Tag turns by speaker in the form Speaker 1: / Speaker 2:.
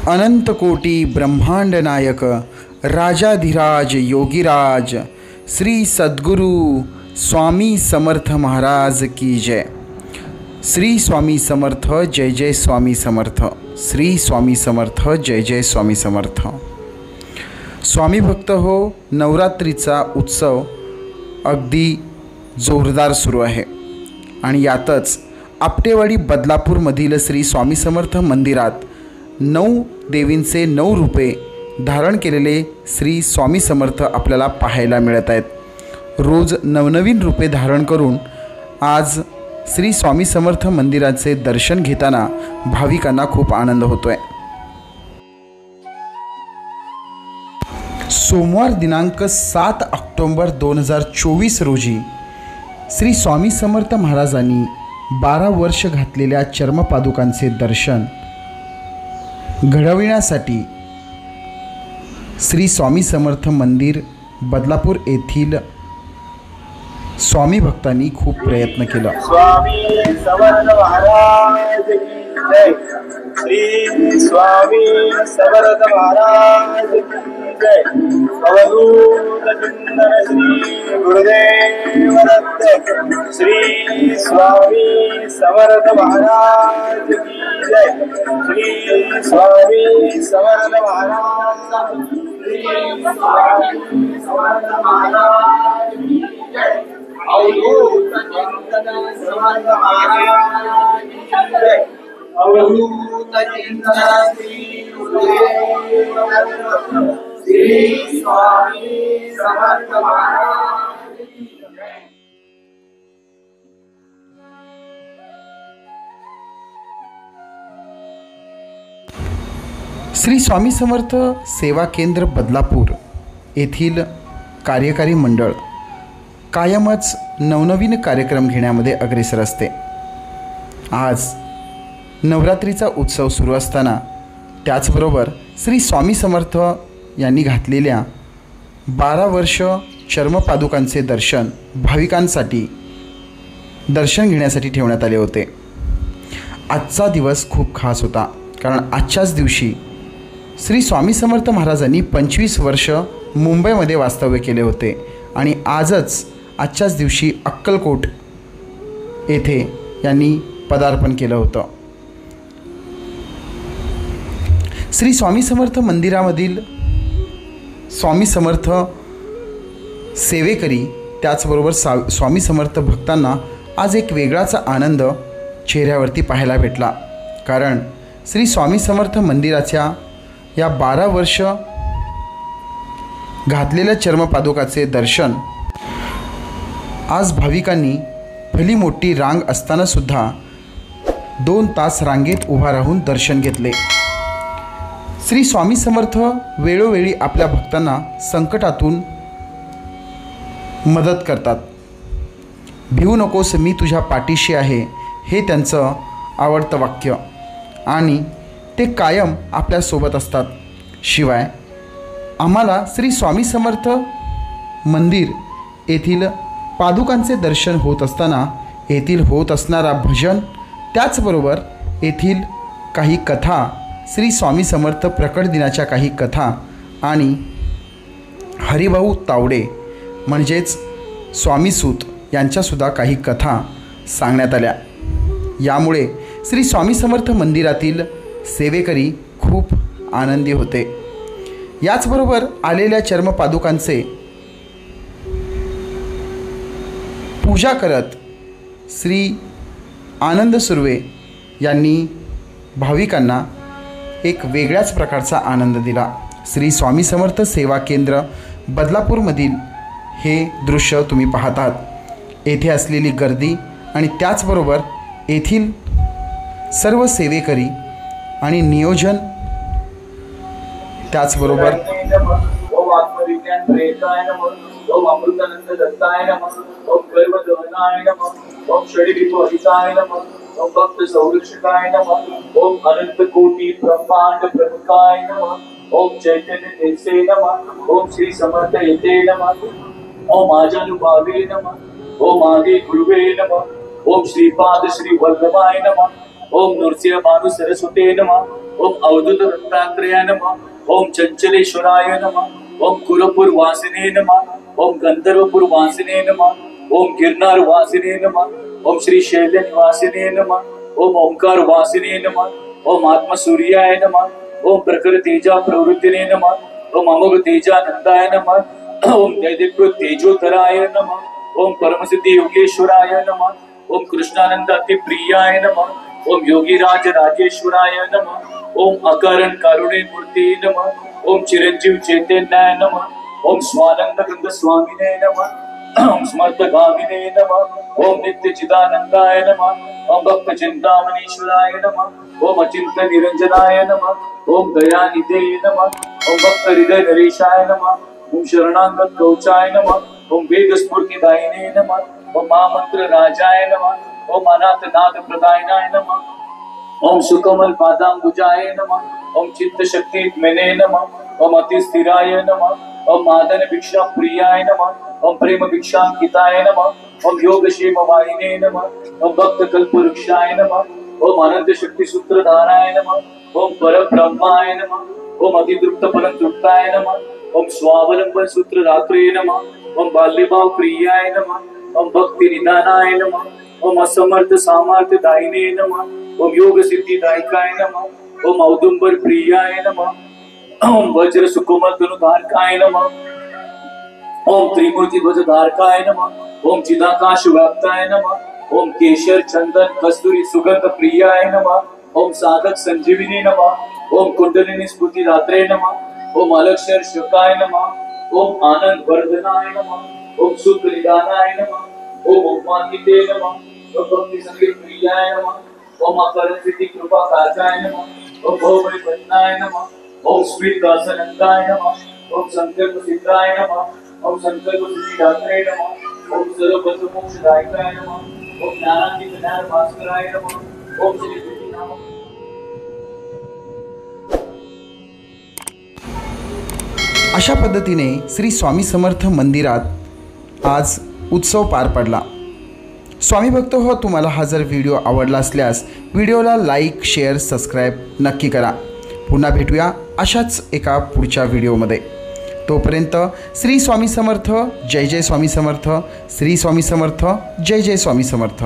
Speaker 1: अनंतकोटी ब्रह्मांड नायक राजाधिराज योगीराज श्री सद्गुरु स्वामी समर्थ महाराज की जय। श्री स्वामी समर्थ जय जय स्वामी समर्थ। श्री स्वामी समर्थ जय जय स्वामी समर्थ। स्वामी भक्त हो, नवरात्रीचा उत्सव अगदी जोरदार सुरू आहे आणि यातच आपटेवाडी बदलापूरमधील श्री स्वामी समर्थ मंदिरात 9 देवींचे 9 रूपे धारण केलेले श्री स्वामी समर्थ आपल्याला पाहायला मिळत आहेत। रोज नवनवीन रूपे धारण करून आज श्री स्वामी समर्थ मंदिराचे दर्शन घेताना भाविकांना खूप आनंद होतोय। सोमवार दिनांक 7 ऑक्टोबर 2024 रोजी श्री स्वामी समर्थ महाराजांनी 12 वर्ष घातलेल्या चर्मपादुकांचे दर्शन घडविण्यासाठी श्री स्वामी समर्थ मंदिर बदलापूर येथील स्वामी भक्तांनी खूप प्रयत्न केला।
Speaker 2: स्वामी समर्थ महाराज की जय। श्री स्वामी समर्थ महाराज की जय। अवधूत चिंतन श्री गुरुदेव दत्त। श्री स्वामी समर्थ महाराज की जय। श्री स्वामी समर्थ महाराज। श्री स्वामी समर्थ महाराज की जय। अवधूत चिंतन समर्थ महाराज की जय। अवधूत चिंतन श्री गुरुदेव दत्त। श्री स्वामी समर्थ महाराज की जय।
Speaker 1: श्री स्वामी समर्थ सेवा केंद्र बदलापूर येथील कार्यकारी मंडळ कायमच नवनवीन कार्यक्रम घेण्यामध्ये अग्रेसर असते। आज नवरात्रीचा उत्सव सुरू असताना त्याचबरोबर श्री स्वामी समर्थ यांनी घातलेल्या 12 वर्ष चर्मपादुकांचे दर्शन भाविकांसाठी दर्शन घेण्यासाठी ठेवण्यात आले होते। आजचा दिवस खूप खास होता, कारण आजच्याच दिवशी श्री स्वामी समर्थ महाराजांनी 25 वर्ष मुंबईमध्ये वास्तव्य केले होते आणि आजच्याच दिवशी अक्कलकोट येथे यांनी पदार्पण केलं होतं। श्री स्वामी समर्थ मंदिरामधील स्वामी समर्थ सेवेकरी त्याचबरोबर स्वामी समर्थ भक्तांना आज एक वेगळाच आनंद चेहऱ्यावरती पाहायला भेटला, कारण श्री स्वामी समर्थ मंदिराच्या या 12 वर्ष घातलेल्या चर्मपादुकाचे दर्शन आज भाविकांनी भली मोठी रांग असताना सुद्धा 2 तास रांगेत उभा राहून दर्शन घेतले। श्री स्वामी समर्थ वेळोवेळी आपल्या भक्तांना संकटातून मदत करतात। भिवू नकोस, मी तुझ्या पाठीशी आहे, हे त्यांचं आवडतं वाक्य आणि ते कायम आपल्यासोबत असतात। शिवाय आम्हाला श्री स्वामी समर्थ मंदिर येथील पादुकांचे दर्शन होत असताना येथील होत असणारा भजन त्याचबरोबर येथील काही कथा, श्री स्वामी समर्थ प्रकट दिनाच्या काही कथा आणि हरिभाऊ तावडे म्हणजेच स्वामीसूत यांच्यासुद्धा काही कथा सांगण्यात आल्या। यामुळे श्री स्वामी समर्थ मंदिरातील सेवेकरी खूप आनंदी होते। याचबरोबर आलेल्या चर्मपादुकांचे पूजा करत श्री आनंद सुर्वे यांनी भाविकांना एक वेगळ्याच प्रकारचा आनंद दिला। श्री स्वामी समर्थ सेवा केंद्र बदलापूरमधील हे दृश्य तुम्ही पाहतात। येथे असलेली गर्दी आणि त्याचबरोबर येथील सर्व सेवेकरी आणि नियोजन त्याचबरोबर
Speaker 2: ओम अमृतानंद दत्ताय नमः। ओम गर्भधनाय नमः। ओम षडविधोहिताय नमः। ओम भक्त संरक्षकाय नमः। ओम अनंत कोटि ब्रह्मांड प्रमुखाय नमः। ओम चैतन्य देसे नमः। ओम श्री समर्थ येते नमः। ओम आजानुभावे नमः। ओम आदि गुरुवे नमः। ओम श्रीपाद श्री वल्लभाय नमः। ओम नृसिंह भानु सरस्वते नमः। ओम अवधूत दत्तात्रेयाय नमः। ओम चंचलेश्वराय नमः। ओम कुरपुर वासिने नमः। ओम गंधर्वपुर वासिने नमः। ओम गिरनार वासिने नमः। ओम श्री शैल्य निवासिने नमः। ओम ओंकार वासिने नमः। ओम आत्म सूर्याय नमः। ओम प्रखर तेजा प्रवृत्तिने नमः। ओम अमोघ तेजानंदाय नमः। ओम दैदिप्य तेजोधराय नमः। ओम परमसिद्धि योगेश्वराय नमः। ओम कृष्णानंद अति प्रियाय नमः। ओम योगीराज राजेश्वराय नमः। ओम अकारण कारुणे मूर्ति नमः। ओम चिरंजीव चैतन्याय नमः। ओम स्वानंद गंग स्वामिने नमः। ओम स्मर्तगामिने नमः। ओम नित्य चिदानंदाय नमः। ओम भक्त चिंतामणीश्वराय नमः। ओम अचिंत निरंजनाय नमः। ओम दयानिधे नमः। ओम भक्त हृदय नरेशाय नमः। ओम शरणागत कवचाय नमः। ओम वेद स्फूर्तिदायिने नमः। ओम महामंत्र राजाय नमः। ओम अनाथ नाथ प्रदायनाय नमः। ओम सुकमल पादांबुजाय नमः। ओम चित्त शक्ति मेने नमः। ओम अति स्थिराय नमः। ओम मादन भिक्षा प्रियाय नमः। ओम प्रेम भिक्षांकिताय नमः। ओम योग क्षेम वाहिने नमः। ओम भक्त कल्प वृक्षाय नमः। ओम अनंत शक्ति सूत्रधाराय नमः। ओम पर ब्रह्माय नमः। ओम अतिदृप्त परम तृप्ताय नमः। ओम स्वावलंबन सूत्रधात्रे नमः। ओम बाल्यभाव प्रियाय नमः। ओम भक्ति निदानाय नमः। ओम असमर्थ सामर्थ्य दायिने नमः। ओम योग सिद्धि दायकाय नमः। ओम औदुंबर प्रियाय नमः। ओम वज्र सुकोमल धनुधारकाय नमः। ओम त्रिमूर्ति ध्वजधारकाय नमः। ओम चिदाकाश व्याप्ताय नमः। ओम केशर चंदन कस्तूरी सुगंध प्रियाय नमः। ओम साधक संजीविनी नमः। ओम कुंडलिनी स्फूर्ति दात्रे नमः। ओम अलक्षर शुकाय नमः। ओम आनंद वर्धनाय नमः। ओम सुख निदानाय नमः। ओम उपमानिते नमः। ओम भक्ति संगीत प्रियाय नमः। ओम अकरण सिद्धि कृपा काचाय नमः। ओम भवबली भजनाय नमः। ओम स्वीत दासनंदाय नमः। ओम संकल्प सिद्धाय नमः। ओम संकल्प सिद्धिदात्रे नमः। ओम सर्वपद मोक्षदायकाय नमः। ओम ज्ञानातीत ज्ञान भास्कराय नमः। ओम श्री विष्णु नाम।
Speaker 1: अशा पद्धतीने श्री स्वामी समर्थ मंदिरात आज उत्सव पार पडला। स्वामी भक्त हो, तुम्हाला हा जर व्हिडिओ आवडला असल्यास व्हिडिओला लाईक शेअर सबस्क्राईब नक्की करा। पुन्हा भेटूया अशाच एका पुढच्या व्हिडिओमध्ये। तोपर्यंत श्री स्वामी समर्थ, जय जय स्वामी समर्थ, श्री स्वामी समर्थ, जय जय स्वामी समर्थ।